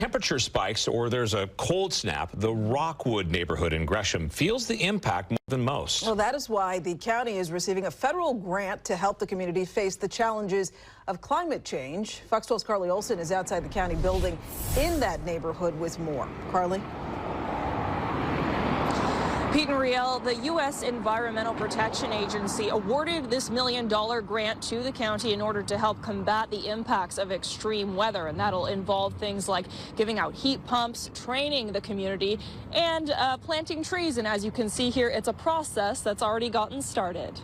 Temperature spikes or there's a cold snap, the Rockwood neighborhood in Gresham feels the impact more than most. Well, that is why the county is receiving a federal grant to help the community face the challenges of climate change. Fox 12's Carly Olson is outside the county building in that neighborhood with more. Carly? Pete and Riel, the U.S. Environmental Protection Agency awarded this $1 million grant to the county in order to help combat the impacts of extreme weather. And that'll involve things like giving out heat pumps, training the community, and planting trees. And as you can see here, it's a process that's already gotten started.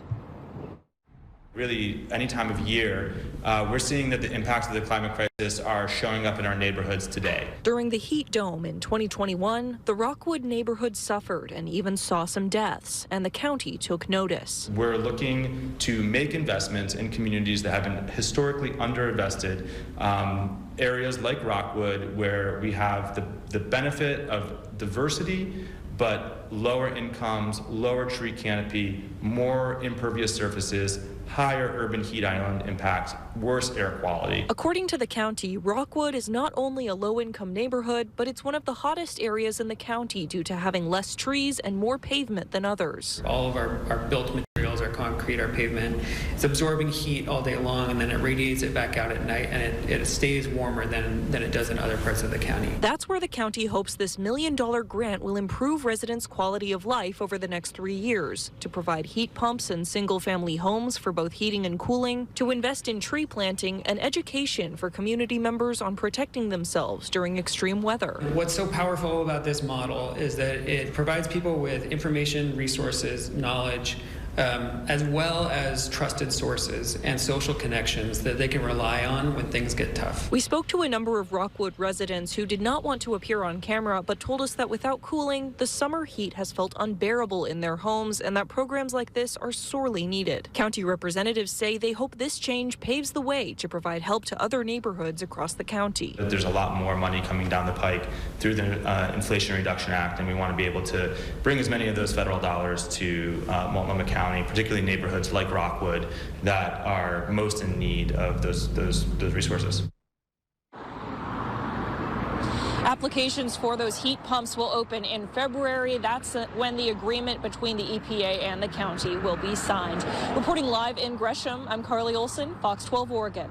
Really, any time of year, we're seeing that the impacts of the climate crisis are showing up in our neighborhoods today. During the heat dome in 2021, the Rockwood neighborhood suffered and even saw some deaths, and the county took notice. We're looking to make investments in communities that have been historically underinvested, areas like Rockwood, where we have the benefit of diversity, but lower incomes, lower tree canopy, more impervious surfaces, higher urban heat island impact, worse air quality. According to the county, Rockwood is not only a low-income neighborhood, but it's one of the hottest areas in the county due to having less trees and more pavement than others. All of our built materials, our concrete, our pavement, it's absorbing heat all day long, and then it radiates it back out at night, and it stays warmer than it does in other parts of the county. That's where the county hopes this $1 million grant will improve residents' quality of life over the next 3 years, to provide heat pumps and single-family homes for both heating and cooling, to invest in tree planting and education for community members on protecting themselves during extreme weather. What's so powerful about this model is that it provides people with information, resources, knowledge, as well as trusted sources and social connections that they can rely on when things get tough. We spoke to a number of Rockwood residents who did not want to appear on camera, but told us that without cooling, the summer heat has felt unbearable in their homes and that programs like this are sorely needed. County representatives say they hope this change paves the way to provide help to other neighborhoods across the county. There's a lot more money coming down the pike through the Inflation Reduction Act, and we want to be able to bring as many of those federal dollars to Multnomah County, particularly neighborhoods like Rockwood that are most in need of those resources. Applications for those heat pumps will open in February. That's when the agreement between the EPA and the county will be signed. Reporting live in Gresham, I'm Carly Olson, Fox 12 Oregon.